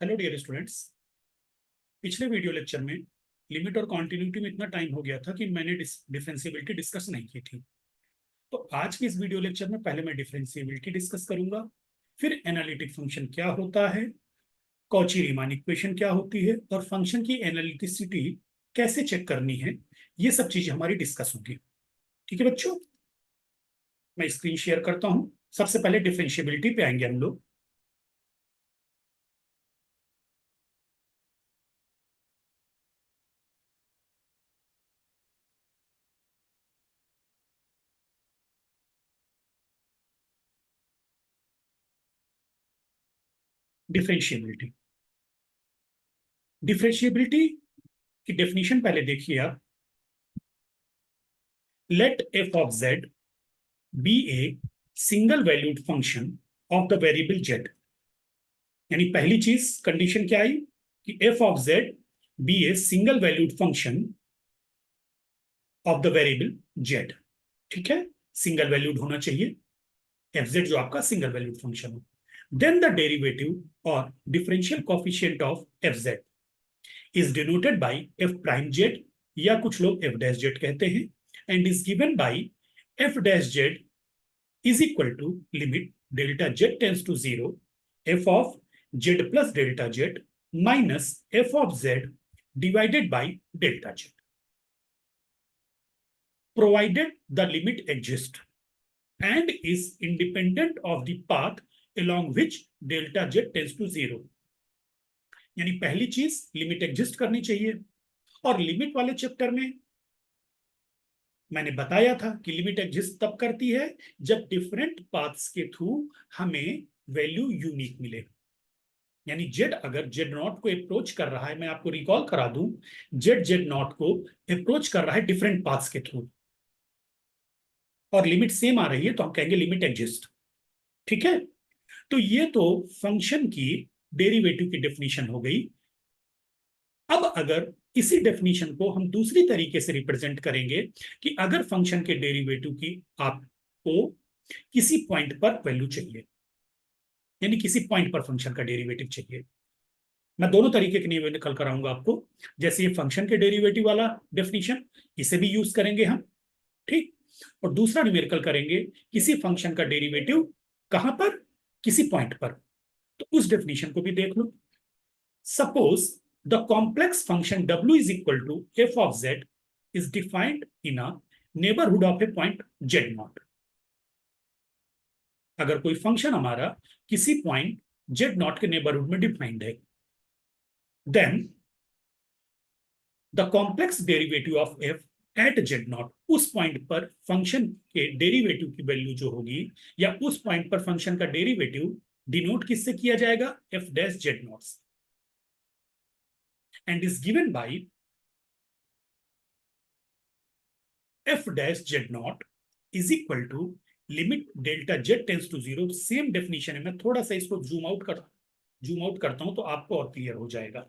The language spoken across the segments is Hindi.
Hello dear students. पिछले वीडियो लेक्चर में लिमिट और कॉन्टिन्यूटी में इतना टाइम हो गया था कि मैंने डिफरेंशिएबिलिटी डिस्कस नहीं की थी। तो आज के इस वीडियो लेक्चर में पहले मैं डिफरेंशिएबिलिटी डिस्कस करूंगा, फिर एनालिटिक फंक्शन क्या होता है, कॉची रीमान इक्वेशन क्या होती है और फंक्शन की एनालिटिसिटी कैसे चेक करनी है। ये सब चीजें हमारी डिस्कस होंगी। ठीक है बच्चों, मैं स्क्रीन शेयर करता हूं। सबसे पहले डिफरेंशिएबिलिटी पे आएंगे हम लोग। डिफरेंशिएबिलिटी डिफरेंशिएबिलिटी की डेफिनेशन पहले देखिए आप। Let F of Z be a single valued function of the variable Z. यानी पहली चीज कंडीशन क्या आई कि F of Z be a single valued function of the variable Z. ठीक है, सिंगल वैल्यूड होना चाहिए एफ जेड जो आपका सिंगल वैल्यूड फंक्शन हो। देन द डेरिवेटिव और differential coefficient of f z is denoted by F prime Z, या कुछ लोग एफ डैश जेड कहते हैं, and is given by F dash Z is equal to limit delta z tends to 0 f of z plus delta z minus f of z divided by delta z, provided the limit exists and is independent of the path along which delta z tends to 0। यानी पहली चीज लिमिट एग्जिस्ट करनी चाहिए, और लिमिट वाले चैप्टर में मैंने बताया था कि लिमिट एग्जिस्ट तब करती है जब डिफरेंट पाथ्स के थ्रू हमें वैल्यू यूनिक मिले। यानी जेड अगर जेड नॉट को अप्रोच कर रहा है, मैं आपको रिकॉल करा दूं, जेड जेड नॉट को अप्रोच कर रहा है डिफरेंट पाथ्स के थ्रू और लिमिट सेम आ रही है, तो हम कहेंगे लिमिट एग्जिस्ट। ठीक है, तो ये तो फंक्शन की डेरिवेटिव की डेफिनेशन हो गई। अब अगर इसी डेफिनेशन को हम दूसरी तरीके से रिप्रेजेंट करेंगे कि अगर फंक्शन के डेरिवेटिव की आपको किसी पॉइंट पर वैल्यू चाहिए, यानी किसी पॉइंट पर फंक्शन का डेरिवेटिव चाहिए, मैं दोनों तरीके के लिए निकल कर आऊंगा आपको। जैसे ये फंक्शन के डेरिवेटिव वाला डेफिनेशन, इसे भी यूज करेंगे हम। ठीक, और दूसरा न्यूमेरिकल करेंगे किसी फंक्शन का डेरिवेटिव कहां पर, किसी पॉइंट पर। तो उस डेफिनेशन को भी देख लो। Suppose the complex function w is equal to f of z is defined in a neighborhood of a point z naught। अगर कोई फंक्शन हमारा किसी पॉइंट z नॉट के नेबरहुड में डिफाइंड है, then the complex derivative of f at z naught, उस पॉइंट पर फंक्शन के डेरिवेटिव की वैल्यू जो होगी, या उस पॉइंट पर फंक्शन का डेरिवेटिव डिनोट किससे किया जाएगा, f डैश z नॉट से, and is given by f dash z naught is equal to limit delta z tends to 0। Same definition है, मैं थोड़ा सा इसको जूम आउट करता हूं तो आपको और क्लियर हो जाएगा,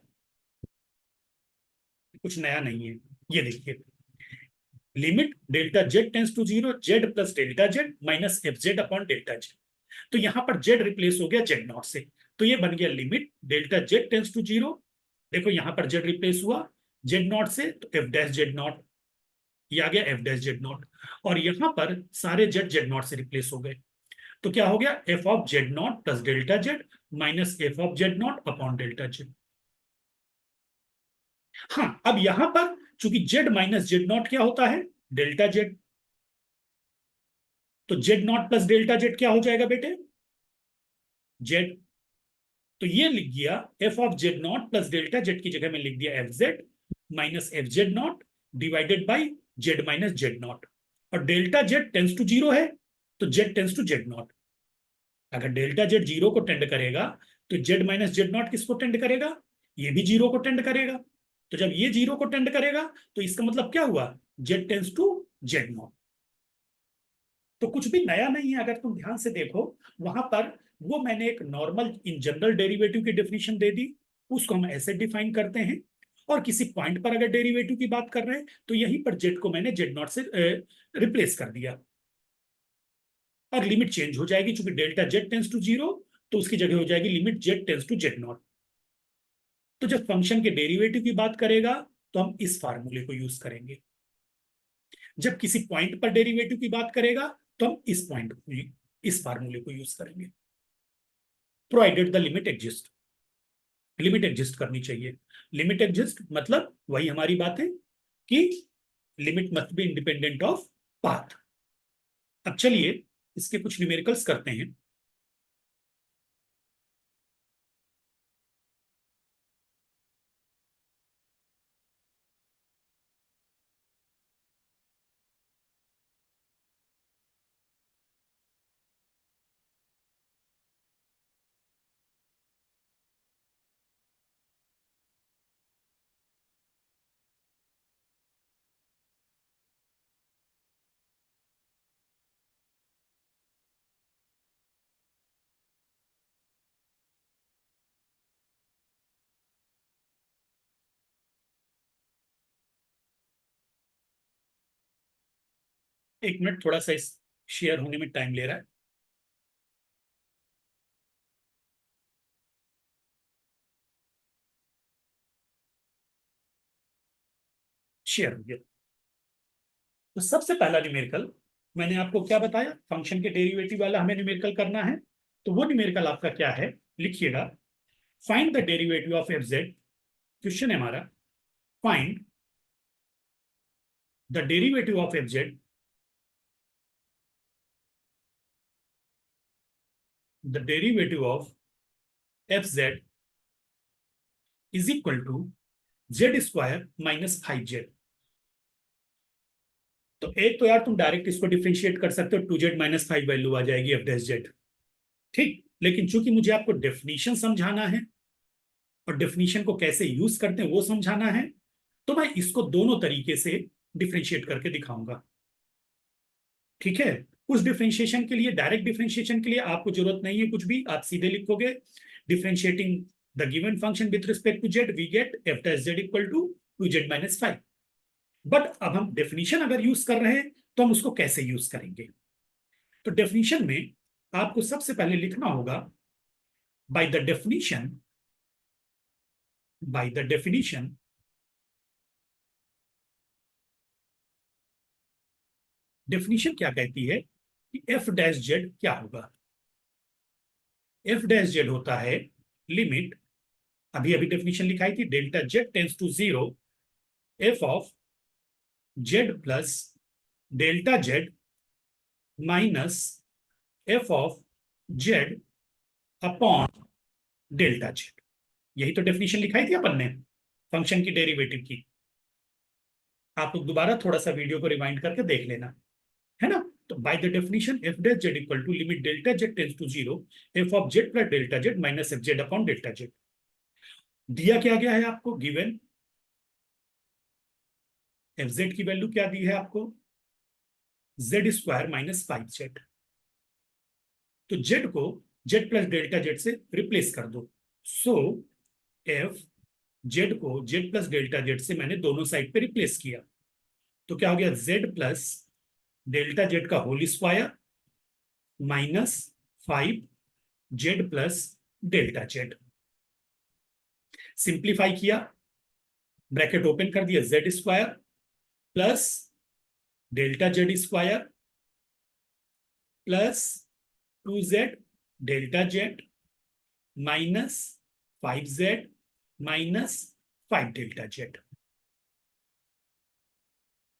कुछ नया नहीं है। ये देखिए, limit delta z tends to 0 z plus delta z minus F Z upon delta z। तो यहां पर z रिप्लेस हो गया z नॉट से, तो ये बन गया limit delta z tends to 0। देखो यहां पर z रिप्लेस हुआ z नॉट से, तो एफ डैश जेड नॉट, ये आ गया एफ डैश जेड नॉट, और यहां पर सारे जेड जेड नॉट से रिप्लेस हो गए। तो क्या हो गया, F of z naught plus delta z minus f of z naught upon delta Z. हाँ, अब यहां पर चूंकि जेड माइनस जेड नॉट क्या होता है, डेल्टा जेड, तो z naught plus delta z क्या हो जाएगा बेटे, जेड। तो ये लिख दिया f of z naught plus delta z की जगह में लिख दिया f z minus F z naught divided by z minus z naught. और डेल्टा जेड टेंस टू 0 है, तो z tends to z naught. अगर डेल्टा जेड 0 को टेंड करेगा, तो जेड माइनस जेड नॉट किसको टेंड करेगा, ये भी 0 को टेंड करेगा। तो जब ये 0 को टेंड करेगा, तो इसका मतलब क्या हुआ, z tends to z naught. तो कुछ भी नया नहीं है, अगर तुम ध्यान से देखो वहां पर, वो मैंने एक नॉर्मल इन जनरल डेरिवेटिव की डेफिनेशन दे दी, उसको हम ऐसे डिफाइन करते हैं। और किसी पॉइंट पर अगर डेरिवेटिव की बात कर रहे हैं, तो यहीं पर जेड को मैंने जेड नॉट से रिप्लेस कर दिया, और लिमिट चेंज हो जाएगी। चूंकि डेल्टा जेड टेंस टू 0, तो उसकी जगह हो जाएगी limit z tends to z naught. तो जब फंक्शन के डेरिवेटिव की बात करेगा तो हम इस फार्मूले को यूज करेंगे, जब किसी पॉइंट पर डेरिवेटिव की बात करेगा तो हम इस फार्मूले को यूज करेंगे। Provided the limit exist, limit exist करनी चाहिए। लिमिट एग्जिस्ट मतलब वही हमारी बात है कि limit must be independent of path. अब चलिए इसके कुछ न्यूमेरिकल्स करते हैं। एक मिनट, थोड़ा सा इस शेयर होने में टाइम ले रहा है। शेयर हो गया। तो सबसे पहला न्यूमेरिकल मैंने आपको क्या बताया, फंक्शन के डेरिवेटिव वाला हमें न्यूमेरिकल करना है। तो वो न्यूमेरिकल आपका क्या है, लिखिएगा। Find the derivative of f z. Question है हमारा, find the derivative of f z, the derivative of f z is equal to z square minus 5z। तो एक तो यार तुम डायरेक्ट इसको डिफ्रेंशिएट कर सकते हो, 2z-5 वैल्यू आ जाएगी एफ डैश जेड, ठीक। लेकिन चूंकि मुझे आपको डेफिनेशन समझाना है और डेफिनेशन को कैसे यूज करते हैं वो समझाना है, तो मैं इसको दोनों तरीके से डिफ्रेंशिएट करके दिखाऊंगा, ठीक है। उस डिफ्रेंशिएशन के लिए, डायरेक्ट डिफ्रेंशिएशन के लिए आपको जरूरत नहीं है कुछ भी, आप सीधे लिखोगे differentiating the given function with respect to z we get f dash z equal to 2z-5। But अब हम डेफिनेशन अगर यूज कर रहे हैं तो हम उसको कैसे यूज करेंगे। तो डेफिनेशन में आपको सबसे पहले लिखना होगा, bye the definition, bye the definition definition क्या कहती है कि एफ डैश जेड क्या होगा। एफ डैश जेड होता है लिमिट, अभी अभी डेफिनेशन लिखाई थी, delta z tends to 0 f of z plus delta z minus f of z upon delta z. यही तो डेफिनेशन लिखाई थी अपन ने फंक्शन की डेरिवेटिव की। आप लोग दोबारा थोड़ा सा वीडियो को रिवाइंड करके देख लेना, है ना। तो by the definition f dash z equal to limit delta z tends to 0 f of z plus delta z minus F Z upon delta z. दिया क्या गया है आपको, गिवन एफ जेड की वैल्यू क्या दी है आपको, जेड स्क्वायर माइनस 5z। तो जेड को जेड प्लस डेल्टा जेड से रिप्लेस कर दो। सो एफ जेड को जेड प्लस डेल्टा जेड से मैंने दोनों साइड पे रिप्लेस किया, तो क्या हो गया, जेड प्लस डेल्टा जेड का whole square minus 5 z plus delta z. Simplify किया, ब्रैकेट ओपन कर दिया, z square plus delta z square plus 2z delta z minus 5z minus 5 delta z,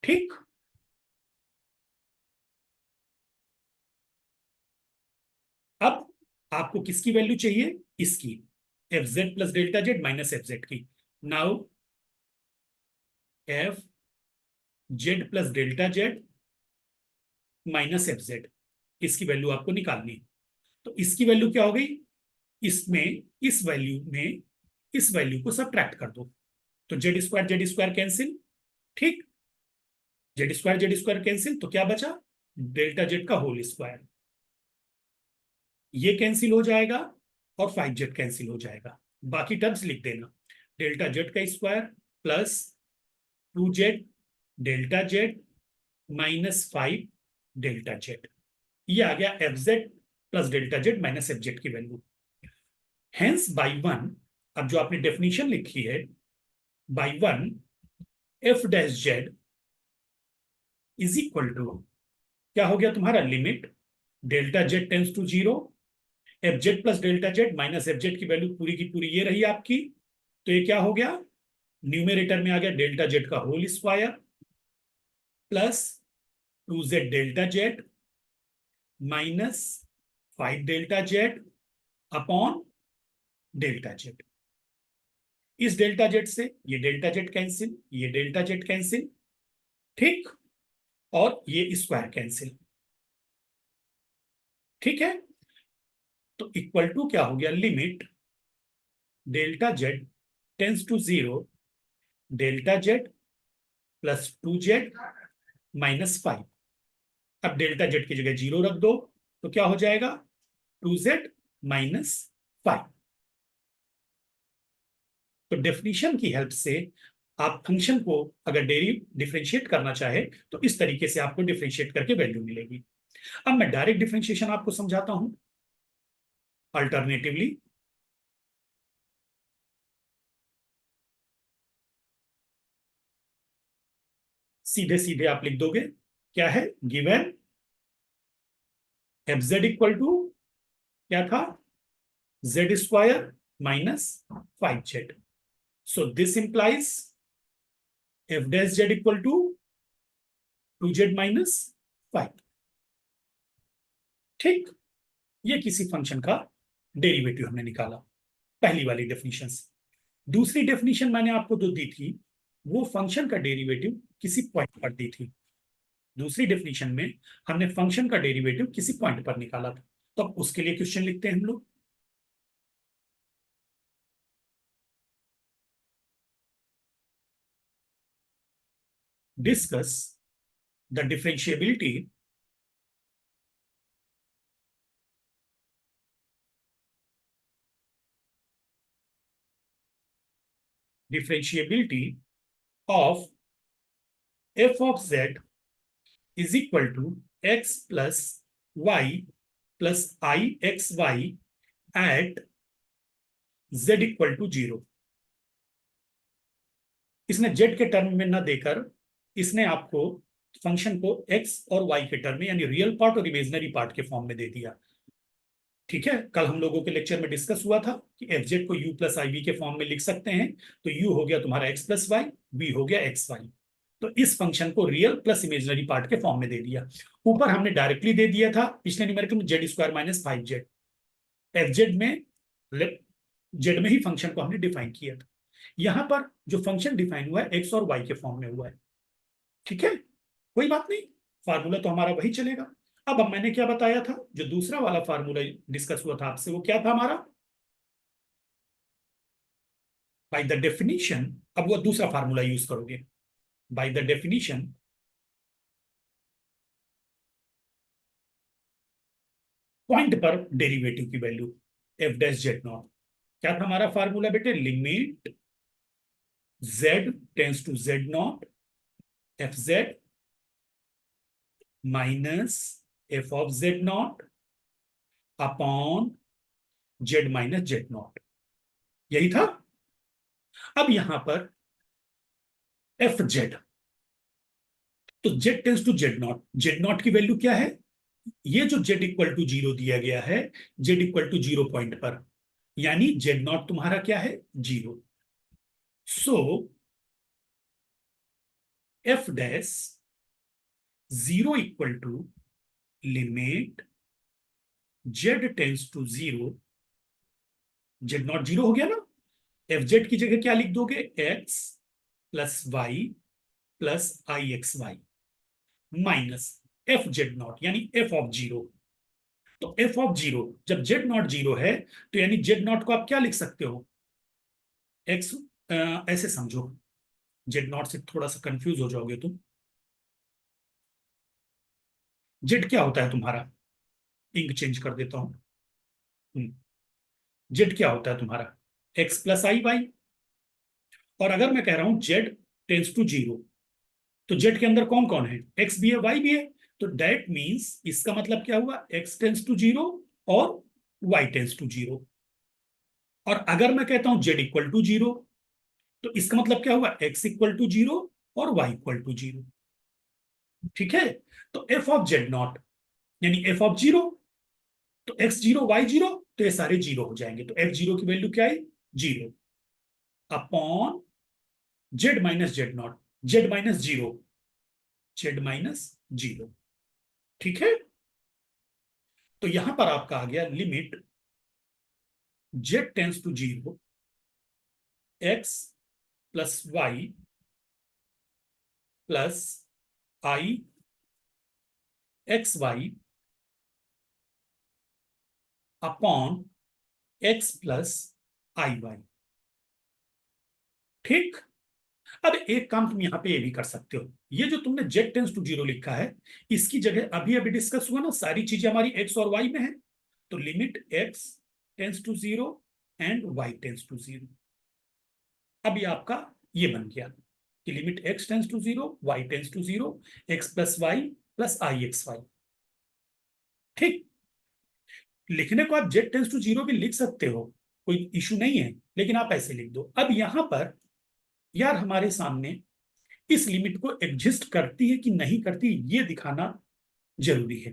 ठीक। अब आपको किसकी वैल्यू चाहिए, इसकी, f z plus delta z minus F z की। Now f z plus delta z minus F z, इसकी वैल्यू आपको निकालनी है। तो इसकी वैल्यू क्या हो गई, इसमें इस वैल्यू में इस वैल्यू को सब्ट्रैक्ट कर दो, तो जेड स्क्वायर कैंसिल, ठीक। जेड स्क्वायर कैंसिल, तो क्या बचा, डेल्टा जेड का होल स्क्वायर, ये कैंसिल हो जाएगा और 5z कैंसिल हो जाएगा। बाकी टर्म्स लिख देना, डेल्टा जेड का square plus 2z delta z minus 5 delta z, ये आ गया f z plus delta z minus F z की वैल्यू। हेंस बाई वन, अब जो आपने डेफिनेशन लिखी है, by one f dash z is equal to, क्या हो गया तुम्हारा, limit delta z tends to zero, f z plus delta z minus F z की वैल्यू पूरी की पूरी ये रही आपकी, तो ये क्या हो गया, न्यूमेरेटर में आ गया डेल्टा जेड का whole square plus 2z delta z minus 5 delta z upon delta z. इस डेल्टा जेड से ये डेल्टा जेड कैंसिल, ये डेल्टा जेड कैंसिल, ठीक, और ये स्क्वायर कैंसिल, ठीक है। तो इक्वल टू क्या हो गया, limit delta z tends to zero, delta z plus 2z minus 5। अब डेल्टा जेड की जगह जीरो रख दो तो क्या हो जाएगा, 2z माइनस 5। तो डेफिनेशन की हेल्प से आप फंक्शन को अगर डिफरेंशिएट करना चाहे तो इस तरीके से आपको डिफरेंशिएट करके वैल्यू मिलेगी। अब मैं डायरेक्ट डिफरेंशिएशन आपको समझाता हूं। अल्टरनेटिवली सीधे सीधे आप लिख दोगे, क्या है, given f z equal to क्या था, z square minus 5z। So this implies f dash z equal to 2z minus 5, ठीक। ये किसी फंक्शन का डेरिवेटिव हमने निकाला पहली वाली डेफिनेशन से। दूसरी डेफिनेशन मैंने आपको जो दी थी वो फंक्शन का डेरिवेटिव किसी पॉइंट पर दी थी। दूसरी डेफिनेशन में हमने फंक्शन का डेरिवेटिव किसी पॉइंट पर निकाला था। तो अब उसके लिए क्वेश्चन लिखते हैं हम लोग। Discuss the differentiability differentiability of f of z is equal to x plus y plus ixy at z equal to 0। इसने z के टर्म में ना देकर इसने आपको फंक्शन को x और y के टर्म में यानी रियल पार्ट और इमेजिनरी पार्ट के फॉर्म में दे दिया, ठीक है। कल हम लोगों के लेक्चर में डिस्कस हुआ था कि एफ जेड को u प्लस आई बी के फॉर्म में लिख सकते हैं। तो u हो गया तुम्हारा x प्लस वाई, v हो गया एक्स वाई। तो इस फंक्शन को रियल प्लस इमेजिनरी पार्ट के फॉर्म में दे दिया। ऊपर हमने डायरेक्टली दे दिया था पिछले न्यूमेरिकल में Z square minus 5z। F Z में जेड में ही फंक्शन को हमने डिफाइन किया था। यहां पर जो फंक्शन डिफाइन हुआ है एक्स और वाई के फॉर्म में हुआ है, ठीक है, कोई बात नहीं, फार्मूला तो हमारा वही चलेगा। अब मैंने क्या बताया था, जो दूसरा वाला फार्मूला डिस्कस हुआ था आपसे वो क्या था हमारा, बाय द डेफिनेशन। अब वो दूसरा फार्मूला यूज करोगे, बाय द डेफिनेशन पॉइंट पर डेरिवेटिव की value f dash z naught. क्या था हमारा फार्मूला बेटे, limit z tends to z naught f z minus f of z naught upon z minus z naught, यही था। अब यहां पर एफ जेड, तो z tends to z naught की वैल्यू क्या है, ये जो जेड इक्वल टू जीरो दिया गया है, z equal to zero point पर, यानी जेड नॉट तुम्हारा क्या है, zero. So f dash zero equal to limit z tends to zero, z naught zero हो गया ना, एफ जेड की जगह क्या लिख दोगे, x plus y plus i x y minus F z naught यानी एफ ऑफ जीरो। तो एफ ऑफ जीरो जब जेड नॉट जीरो है तो यानी जेड नॉट को आप क्या लिख सकते हो, एक्स, ऐसे समझो, जेड नॉट से थोड़ा सा कंफ्यूज हो जाओगे तुम। जेड क्या होता है तुम्हारा, इंक चेंज कर देता हूं। जेड क्या होता है तुम्हारा, एक्स प्लस आई वाई। और अगर मैं कह रहा हूं जेड टेंस टू जीरो, तो जेड के अंदर कौन कौन है, एक्स भी है वाई भी है। तो दैट मीन्स इसका मतलब क्या हुआ, एक्स टेंस टू जीरो और वाई टेंस टू जीरो। और अगर मैं कहता हूं z इक्वल टू 0, तो इसका मतलब क्या हुआ, x इक्वल टू 0 और y इक्वल टू 0। ठीक है, तो f ऑफ z नॉट यानी f ऑफ 0, तो x 0 y 0, तो ये सारे 0 हो जाएंगे। तो f 0 की वैल्यू क्या है, 0 upon z minus z naught, z minus 0, z minus 0। ठीक है, तो यहां पर आपका आ गया limit z tends to 0, x plus y plus i x y upon x plus i y. ठीक, अब एक काम तुम यहां पे ये भी कर सकते हो, ये जो तुमने z टेंस टू 0 लिखा है, इसकी जगह अभी अभी डिस्कस हुआ ना, सारी चीजें हमारी x और y में है, तो limit x tends to 0 and y tends to 0। अब ये आपका ये बन गया कि limit x tends to 0, y tends to 0, x plus y plus i x y. ठीक, लिखने को आप z टेंस टू 0 भी लिख सकते हो, कोई इशू नहीं है, लेकिन आप ऐसे लिख दो। अब यहां पर यार हमारे सामने इस लिमिट को एग्जिस्ट करती है कि नहीं करती, ये दिखाना जरूरी है।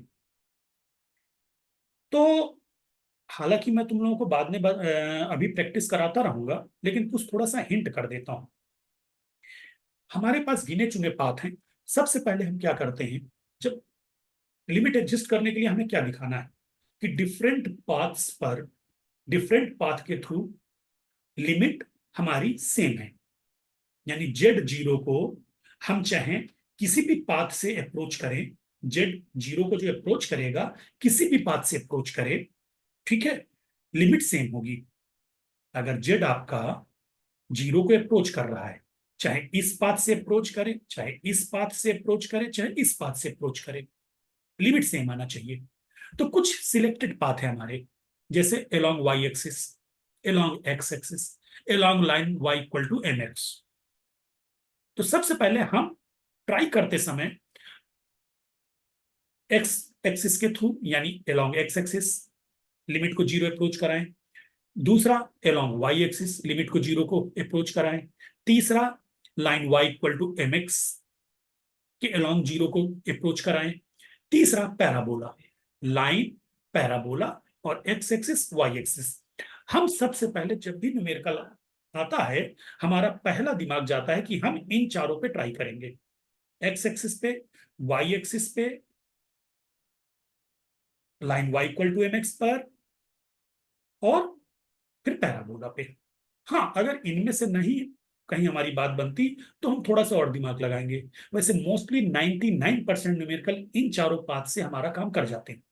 तो हालांकि मैं तुम लोगों को बाद में अभी प्रैक्टिस कराता रहूंगा, लेकिन कुछ थोड़ा सा हिंट कर देता हूं। हमारे पास गिने चुने पाथ हैं। सबसे पहले हम क्या करते हैं, जब लिमिट एग्जिस्ट करने के लिए हमें क्या दिखाना है कि डिफरेंट पाथ्स पर, डिफरेंट पाथ के थ्रू लिमिट हमारी सेम है। यानी जेड 0 को हम चाहें किसी भी पाथ से अप्रोच करें, जेड 0 को जो अप्रोच करेगा किसी भी पाथ से अप्रोच करे, ठीक है, लिमिट सेम होगी। अगर जेड आपका 0 को अप्रोच कर रहा है, चाहे इस पाथ से अप्रोच करे, चाहे इस पाथ से अप्रोच करे, चाहे इस पाथ से अप्रोच करे, लिमिट सेम आना चाहिए। तो कुछ सिलेक्टेड पाथ है हमारे, जैसे along y axis, along x axis, along line y equal to m x. तो सबसे पहले हम ट्राई करते समय एक्स एक्सिस के थ्रू यानी अलोंग एक्स एक्सिस लिमिट को 0 अप्रोच कराएं। दूसरा अलोंग वाई एक्सिस लिमिट को 0 को अप्रोच कराएं। तीसरा line y equal to m x के अलोंग 0 को अप्रोच कराएं। तीसरा पैराबोला, लाइन पैराबोला और एक्स एक्सिस वाई एक्सिस। हम सबसे पहले जब भी न्यूमेरिकल आता है, हमारा पहला दिमाग जाता है कि हम इन चारों पे ट्राई करेंगे, एक्स एक्सिस पे, वाई एक्सिस पे, line y equal to m x पर, और फिर पैराबोला पे। हाँ, अगर इनमें से नहीं कहीं हमारी बात बनती, तो हम थोड़ा सा और दिमाग लगाएंगे। वैसे मोस्टली 99% न्यूमेरिकल इन चारों पाथ से हमारा काम कर जाते हैं।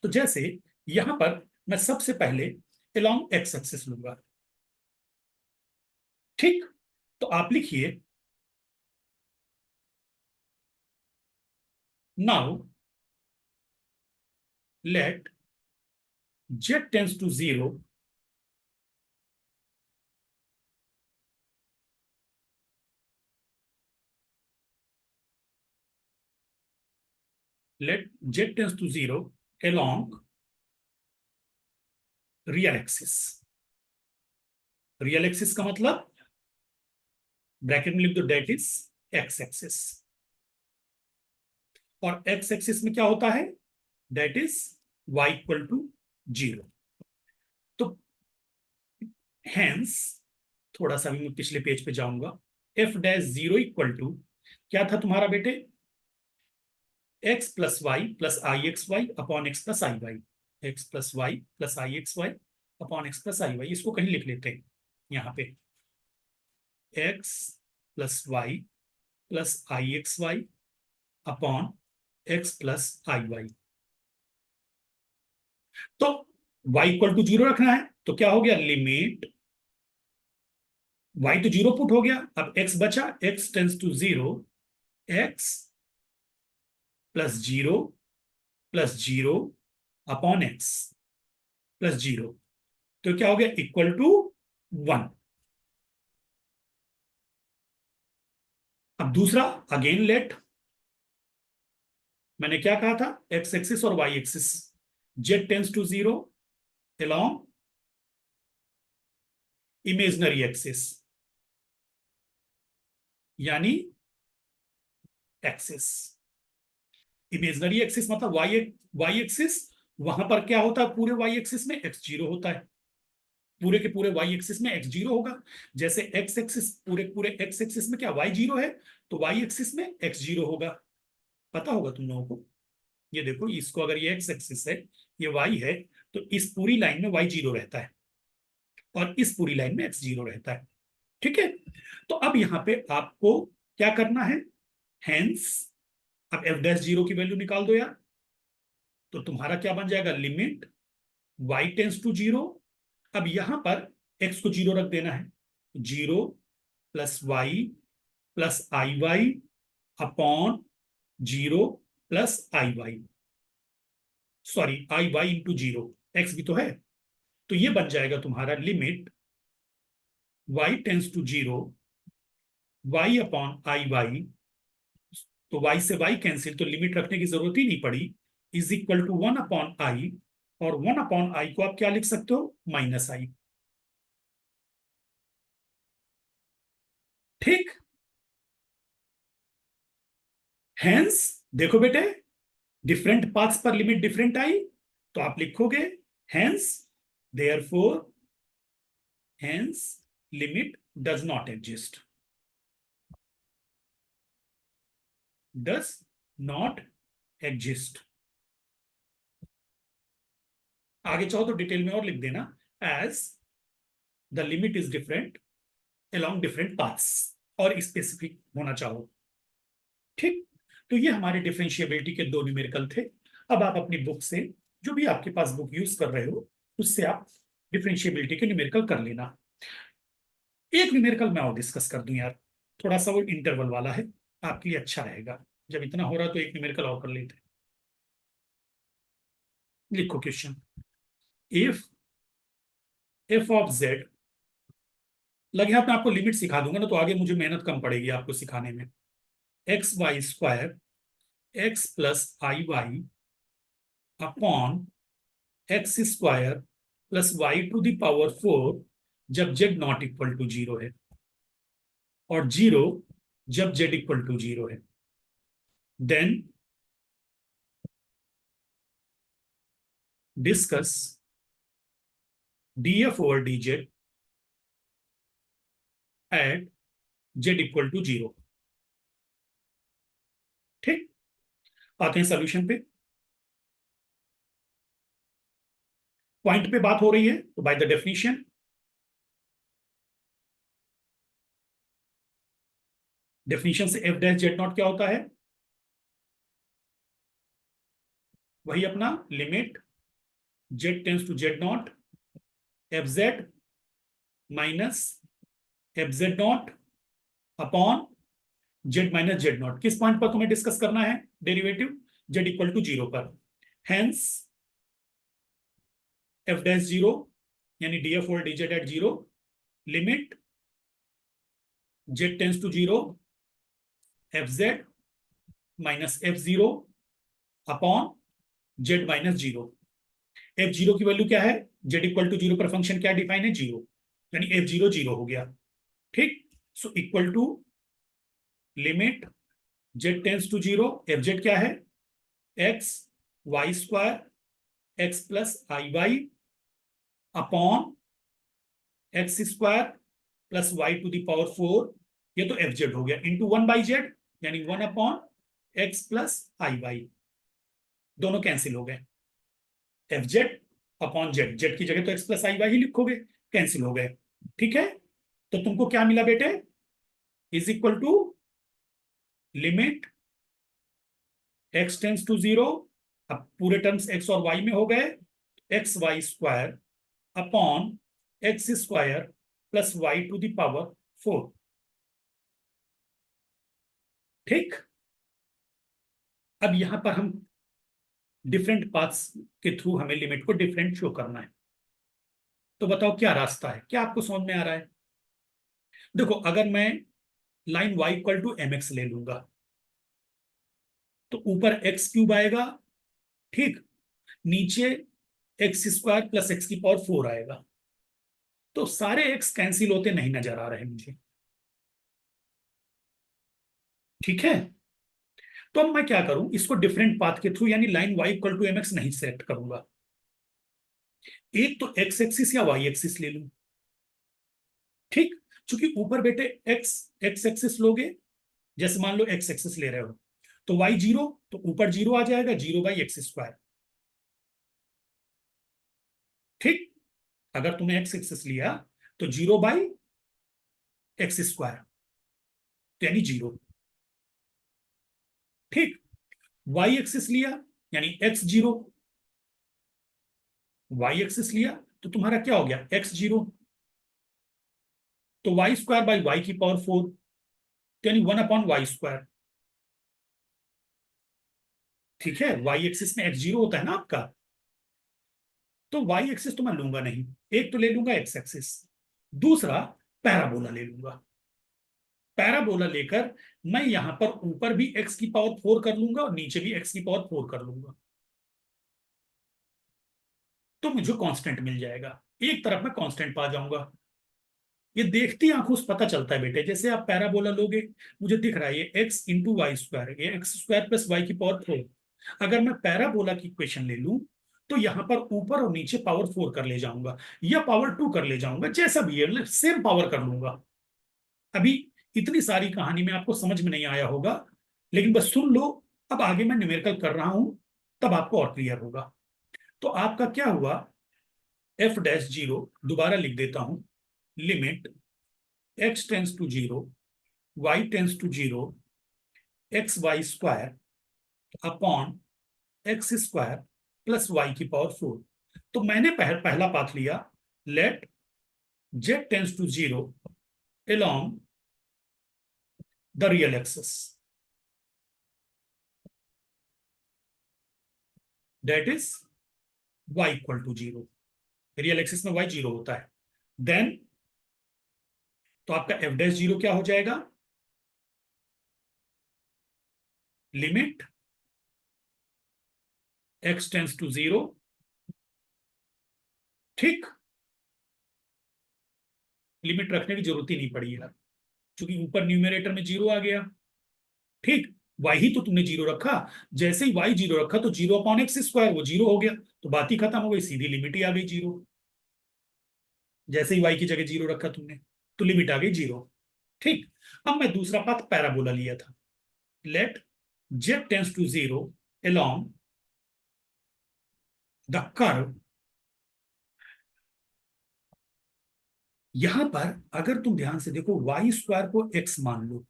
तो जैसे यहां पर मैं सबसे पहले अलोंग एक्स एक्सिस लूंगा। ठीक, तो आप लिखिए now let z tends to 0, let z tends to 0 along real axis. Real axis का मतलब ब्रैकेट में लिख दो, डेट इज एक्स एक्सिस। और एक्स एक्सिस में क्या होता है, that is y equal to 0। तो हेंस थोड़ा सा भी मैं पिछले पेज पे जाऊंगा, एफ डैश 0 इक्वल टू क्या था तुम्हारा बेटे, x plus y plus i x y upon x plus i y. X plus y plus i x y upon x plus i y, इसको कहीं लिख लेते हैं यहाँ पे, x plus y plus i x y upon x plus i y. तो y इक्वल टू 0 रखना है, तो क्या हो गया, लिमिट y तो 0 पुट हो गया, अब x बचा, x tends to 0, x plus 0 plus 0 upon x plus 0, तो क्या हो गया, इक्वल टू 1। अब दूसरा, अगेन लेट, मैंने क्या कहा था, x एक्सिस और y axis, z tends to 0 along imaginary axis यानी एक्सिस। इमेजनरी एक्सिस मतलब वाई एक्सिस, वहां पर क्या होता है, पूरे वाई एक्सिस में एक्स जीरो होता है, पूरे के पूरे वाई एक्सिस में एक्स जीरो होगा। जैसे एक्स एक्सिस, पूरे पूरे एक्स एक्सिस में क्या वाई जीरो है, तो वाई एक्सिस में एक्स जीरो होगा। पता होगा तुम लोगों को। ये देखो, इसको अगर ये एक्स एक्सिस है, ये वाई है, तो इस पूरी लाइन में वाई जीरो रहता है और इस पूरी लाइन में एक्स जीरो रहता है। ठीक है। तो अब यहां पे आपको क्या करना है, हेंस, अब एफ डैश जीरो की वैल्यू निकाल दो यार। तो तुम्हारा क्या बन जाएगा, limit y tends to zero. अब यहां पर एक्स को जीरो रख देना है, zero plus y plus i y upon zero plus i y, sorry i y into zero, x भी तो है। तो ये बन जाएगा तुम्हारा limit y tends to zero, y upon i y, तो वाई से वाई कैंसिल, तो लिमिट रखने की जरूरत ही नहीं पड़ी, is equal to one upon i, और वन अपॉन आई को आप क्या लिख सकते हो, माइनस आई। ठीक। हेंस, देखो बेटे, डिफरेंट पाथ्स पर लिमिट डिफरेंट आई, तो आप लिखोगे hence, therefore hence limit does not exist, does not exist. आगे चाहो तो डिटेल में और लिख देना, as the limit is different along different paths, और स्पेसिफिक होना चाहो। ठीक। तो ये हमारे डिफरेंशिएबिलिटी के दो न्यूमेरिकल थे। अब आप अपनी बुक से, जो भी आपके पास बुक यूज कर रहे हो, उससे आप डिफरेंशिएबिलिटी के न्यूमेरिकल कर लेना। एक न्यूमेरिकल मैं और डिस्कस कर दूं यार, थोड़ा सा वो इंटरवल वाला है, आपके लिए अच्छा रहेगा। जब इतना हो रहा तो एक न्यूमेरिकल और कर लेते। लिखो question, if F of Z, लगे हाथ में आपको लिमिट सिखा दूंगा ना, तो आगे मुझे मेहनत कम पड़ेगी आपको सिखाने में। X y square x plus i y upon x square plus y to the power four, जब z not equal to zero है, और जीरो जब जेड इक्वल टू जीरो है, then discuss df over dz at z equal to zero. ठीक। आते हैं सोल्यूशन पे। पॉइंट पे बात हो रही है, तो बाय द डेफिनेशन, डेफिनेशन से एफ डैश जेड नॉट क्या होता है, वही अपना limit z tends to z naught f z minus F z naught upon z minus z naught. किस पॉइंट पर तुम्हें डिस्कस करना है derivative, z equal to zero पर। हेंस एफ डैश जीरो यानी डी एफ और d z at zero, limit z tends to zero f z minus f zero upon z minus zero. F zero की वैल्यू क्या है, जेड इक्वल टू जीरो पर फंक्शन क्या डिफाइन है, जीरो, यानी एफ जीरो जीरो हो गया। ठीक। So equal to limit z tends to zero, f z क्या है, x y square x plus i y upon x square plus y to the power four, ये तो एफ जेड हो गया, इंटू वन बाई जेड, यानी one upon x plus i Y, दोनों कैंसिल हो गए। F Z upon Z, Z की जगह तो x plus i why he लिखोगे, कैंसिल हो गए। ठीक है। तो तुमको क्या मिला बेटे, is equal to limit x tends to zero, अब पूरे टर्म्स एक्स और वाई में हो गए, x y square upon x square plus y to the power four. ठीक। अब यहां पर हम डिफरेंट पाथ्स के थ्रू हमें लिमिट को डिफरेंट शो करना है। तो बताओ क्या रास्ता है, क्या आपको समझ में आ रहा है। देखो, अगर मैं line y equal to m x ले लूंगा, तो ऊपर एक्स क्यूब आएगा, ठीक, नीचे एक्स स्क्वायर प्लस एक्स की पावर फोर आएगा। तो सारे एक्स कैंसिल होते नहीं नजर आ रहे मुझे। ठीक है, तो अब मैं क्या करूं, इसको डिफरेंट पाथ के थ्रू यानी line y equal to m x नहीं सेलेक्ट करूंगा, एक तो एक्स एक्सिस या वाई एक्सिस ले लूं। ठीक, चूंकि ऊपर बेटे एक्स एक्स एक्सिस लोगे, जैसे मान लो एक्स एक्सिस ले रहे हो तो वाई जीरो, तो ऊपर जीरो आ जाएगा, जीरो बाई एक्स स्क्वायर। ठीक, अगर तुमने एक्स एक्सिस लिया तो जीरो बाई एक्स स्क्वायर, यानी जीरो। ठीक, वाई एक्सिस लिया यानी एक्स जीरो, वाई एक्सिस लिया तो तुम्हारा क्या हो गया, एक्स जीरो, तो वाई स्क्वायर बाई वाई की पावर फोर, यानी वन अपॉन वाई स्क्वायर। ठीक है, वाई एक्सिस में एक्स जीरो होता है ना आपका, तो वाई एक्सिस तो मैं लूंगा नहीं, एक तो ले लूंगा एक्स एक्सिस, दूसरा पैराबोला ले लूंगा। पैराबोला लेकर मैं यहां पर ऊपर भी एक्स की पावर फोर कर लूंगा और नीचे भी एक्स की पावर फोर कर लूंगा, तो मुझे कांस्टेंट मिल जाएगा, एक तरफ मैं कांस्टेंट पा जाऊंगा। ये देखती आंखों से पता चलता है बेटे, जैसे आप पैराबोला लोगे, मुझे दिख रहा है ये एक्स इंटू वाई स्क्वायर, ये एक्स स्क्वायर प्लस वाई की पावर फोर। अगर मैं पैराबोला की इक्वेशन ले लूं तो यहां पर ऊपर और नीचे पावर फोर कर ले जाऊंगा या पावर टू कर ले जाऊंगा, जैसा भी है सेम पावर कर लूंगा। अभी इतनी सारी कहानी में आपको समझ में नहीं आया होगा, लेकिन बस सुन लो, अब आगे मैं न्यूमेरिकल कर रहा हूं, तब आपको और क्लियर होगा। तो आपका क्या हुआ, एफ डैश जीरो, दोबारा लिख देता हूं, limit x tends to zero, y tends to zero, x y square upon x square plus y की पावर फोर। तो मैंने पहला पाथ लिया, let z tends to zero along the real axis, that is y equal to zero, real axis में y जीरो होता है। देन तो आपका एफ डैश जीरो क्या हो जाएगा, limit x tends to zero. ठीक, लिमिट रखने की जरूरत ही नहीं पड़ी यार, क्योंकि ऊपर न्यूमेरेटर में जीरो आ गया। ठीक, वाई ही तो तुमने जीरो रखा, जैसे ही वाई जीरो रखा तो जीरो अपॉन एक्स स्क्वायर, वो जीरो हो गया, तो बात ही खत्म हो गई, सीधी लिमिट ही आ गई जीरो। जैसे ही वाई की जगह जीरो रखा तुमने, तो लिमिट आ गई जीरो। ठीक, अब मैं दूसरा पाथ पैराबोला लिया था, let z tends to zero along the curve. यहां पर अगर तुम ध्यान से देखो, वाई स्क्वायर को एक्स मान लो,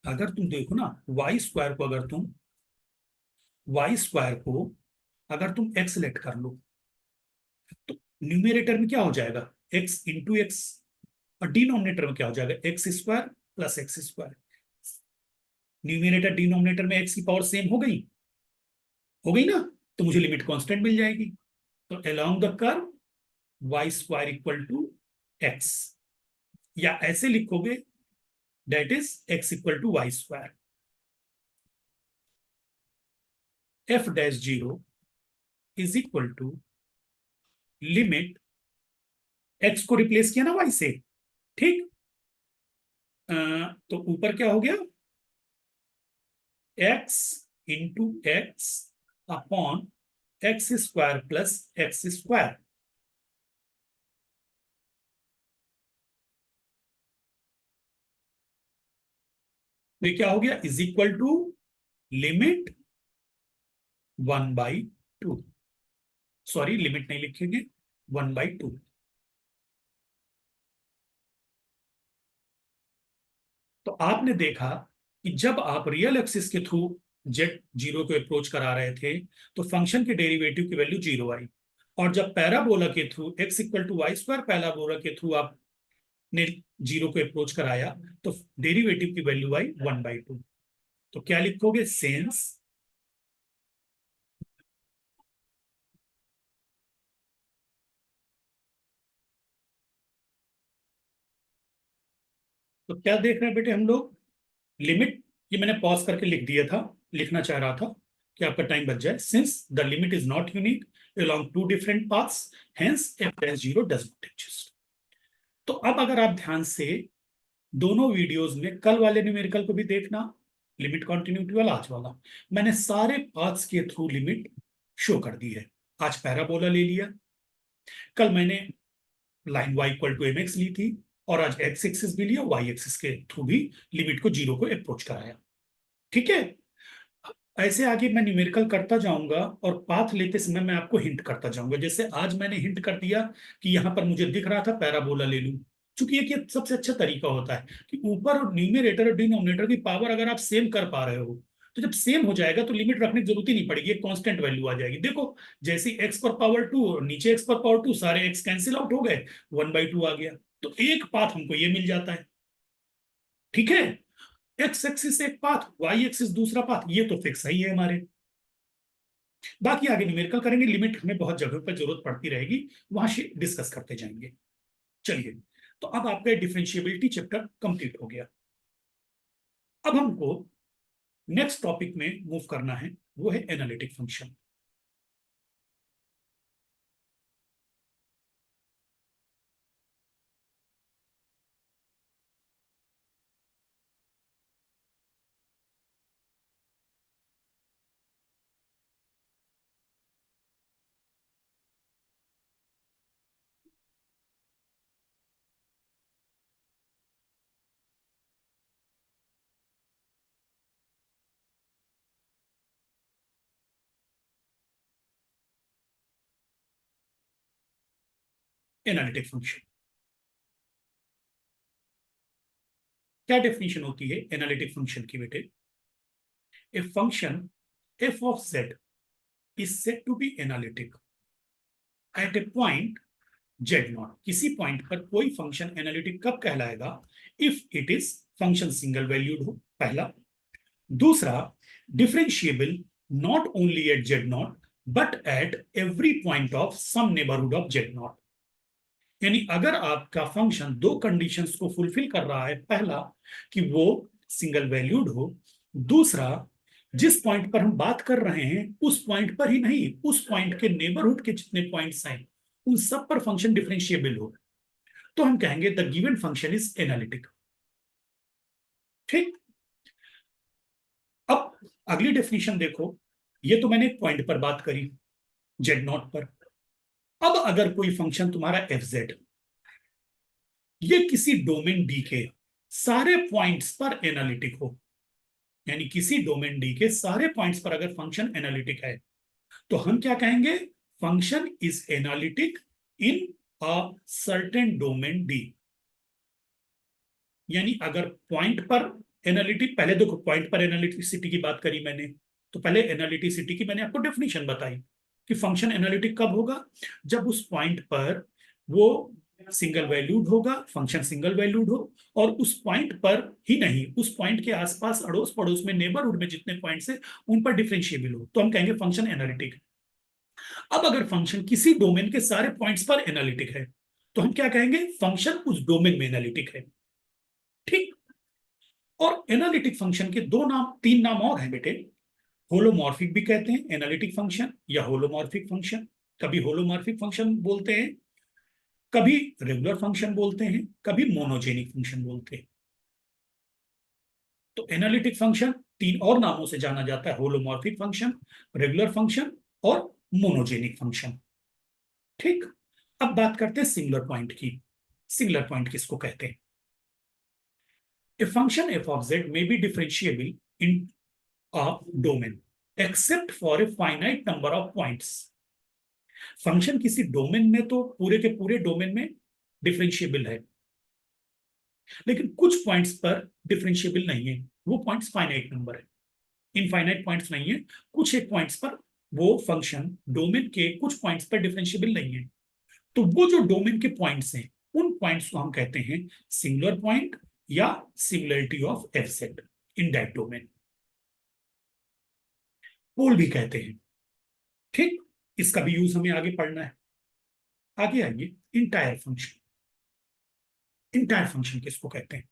अगर तुम देखो ना, वाई स्क्वायर को अगर तुम वाई स्क्वायर को अगर तुम एक्स लेट कर लो, तो न्यूमेरेटर में क्या हो जाएगा, एक्स इंटू एक्स, और डिनोमिनेटर में क्या हो जाएगा, x square plus x square. Numerator denominator में एक्स की पावर सेम हो गई ना, तो मुझे लिमिट कांस्टेंट मिल जाएगी। तो along the curve y square equal to x, या ऐसे लिखोगे, that is x equal to y square. F dash zero is equal to limit, x को रिप्लेस किया ना वाई से। ठीक, तो ऊपर क्या हो गया, x into x upon x square plus x square. तो ये क्या हो गया, is equal to limit one by two, sorry limit नहीं लिखेंगे, वन बाई टू। तो आपने देखा कि जब आप रियल एक्सिस के थ्रू जेड जीरो को अप्रोच करा रहे थे, तो फंक्शन के डेरिवेटिव की वैल्यू जीरो आई, और जब पैराबोला के through x equal to y square parabola के थ्रू आपने जीरो को अप्रोच कराया, तो डेरिवेटिव की वैल्यू आई वन बाई टू। तो क्या लिखोगे, सेंस तो क्या देख रहे हैं बेटे हम लोग, लिमिट, ये मैंने पॉज करके लिख दिया था, लिखना चाह रहा था कि आपका टाइम बच जाए, since the limit is not unique along two different paths, hence f dash zero does not exist। तो अब अगर आप ध्यान से दोनों वीडियोस में, कल वाले न्यूमेरिकल को भी देखना, लिमिट कॉन्टिन्यूटी वाला, आज वाला, मैंने सारे पाथ्स के थ्रू लिमिट शो कर दी है। आज पैराबोला ले लिया, कल मैंने line y equal to mx ली थी, और आज x एक्सिस भी लिया, y एक्सिस के थ्रू भी लिमिट को जीरो को अप्रोच कराया। ठीक है, ऐसे आगे मैं न्यूमेरिकल करता जाऊंगा और पाथ लेते समय मैं आपको हिंट करता जाऊंगा। जैसे आज मैंने हिंट कर दिया कि यहां पर मुझे दिख रहा था पैराबोला ले लूं, क्योंकि ये सबसे अच्छा तरीका होता है कि ऊपर और न्यूमेरेटर और डिनोमिनेटर की पावर अगर आप सेम कर पा रहे हो, तो जब सेम हो जाएगा तो लिमिट रखने की जरूरत ही नहीं पड़ेगी, एक कांस्टेंट वैल्यू आ जाएगी। देखो, जैसे एक्स पर पावर 2 और नीचे एक्स पर पावर 2, सारे एक्स कैंसिल आउट हो गए, 1/2 आ गया, तो एक पाथ हमको ये मिल जाता है। ठीक है, एक्स एक्सिस एक पाथ, वाई एक्सिस दूसरा पाथ, ये तो फिक्स ही है हमारे। बाकी आगे न्यूमेरिकल करेंगे, लिमिट हमें बहुत जगह पर जरूरत पड़ती रहेगी, वहां से डिस्कस करते जाएंगे। चलिए, तो अब आपका डिफरेंशिएबिलिटी चैप्टर कंप्लीट हो गया। अब हमको नेक्स्ट टॉपिक में मूव करना है, वो है एनालिटिक फंक्शन। एनालिटिक फंक्शन क्या डेफिनेशन होती है एनालिटिक फंक्शन की बेटे? A function f of z is said to be analytic at a point z naught. किसी पॉइंट पर कोई फंक्शन एनालिटिक कब कहलाएगा? If it is function single valued हो, पहला। दूसरा, differentiable not only at z naught but at every point of some neighbourhood of z naught. यानी अगर आपका फंक्शन दो कंडीशंस को फुलफिल कर रहा है, पहला कि वो सिंगल वैल्यूड हो, दूसरा जिस पॉइंट पर हम बात कर रहे हैं उस पॉइंट पर ही नहीं, उस पॉइंट के नेबरहुड के जितने पॉइंट्स हैं उन सब पर फंक्शन डिफरेंशिएबल हो, तो हम कहेंगे the given function is analytic. ठीक, अब अगली डेफिनेशन देखो, ये तो मैंने एक पॉइंट पर बात करी, जेड नॉट पर। अब अगर कोई फंक्शन तुम्हारा एफ जेड, ये किसी डोमेन डी के सारे पॉइंट्स पर एनालिटिक हो, यानी किसी डोमेन डी के सारे पॉइंट्स पर अगर फंक्शन एनालिटिक है, तो हम क्या कहेंगे? Function is analytic in a certain domain D. यानी अगर पॉइंट पर एनालिटिक, पहले देखो पॉइंट पर एनालिटिसिटी की बात करी मैंने, तो पहले एनालिटिसिटी की मैंने आपको डेफिनेशन बताई कि फंक्शन एनालिटिक कब होगा? जब उस पॉइंट पर वो सिंगल वैल्यूड होगा, फंक्शन सिंगल वैल्यूड हो, और उस पॉइंट पर ही नहीं, उस पॉइंट के आसपास अड़ोस पड़ोस में नेबरहुड में जितने पॉइंट्स है उन पर डिफरेंशिएबल हो, तो हम कहेंगे फंक्शन एनालिटिक। अब अगर फंक्शन किसी डोमेन के सारे पॉइंट्स पर एनालिटिक है, तो हम क्या कहेंगे? फंक्शन उस डोमेन में एनालिटिक है। ठीक, और एनालिटिक फंक्शन के दो नाम, तीन नाम और हैं बेटे। होलोमॉर्फिक भी कहते हैं एनालिटिक फंक्शन, या होलोमॉर्फिक फंक्शन, कभी होलोमॉर्फिक फंक्शन बोलते हैं, कभी रेगुलर फंक्शन बोलते हैं, कभी मोनोजेनिक फंक्शन बोलते हैं। तो एनालिटिक फंक्शन तीन और नामों से जाना जाता है, होलोमॉर्फिक फंक्शन, रेगुलर फंक्शन और मोनोजेनिक फंक्शन। ठीक, अब बात करते हैं सिंगुलर पॉइंट की। सिंगुलर पॉइंट किसको कहते हैं? ए function F of Z may be differentiable in a domain except for a finite number of points. Function किसी डोमेन में तो पूरे के पूरे डोमेन में डिफरेंशिएबल है, लेकिन कुछ पॉइंट्स पर डिफरेंशिएबल नहीं है, वो पॉइंट्स फाइनाइट नंबर है, इनफाइनाइट पॉइंट्स नहीं है, कुछ एक पॉइंट्स पर वो फंक्शन डोमेन के कुछ पॉइंट्स पर डिफरेंशिएबल नहीं है। तो वो जो डोमेन के पॉइंट्स हैं उन पॉइंट्स को हम कहते हैं सिंगुलर पॉइंट या singularity of f set in that domain. Pole भी कहते हैं। ठीक, इसका भी यूज हमें आगे पढ़ना है। आगे आइए, इंटायर फंक्शन। इंटायर फंक्शन किसको कहते हैं?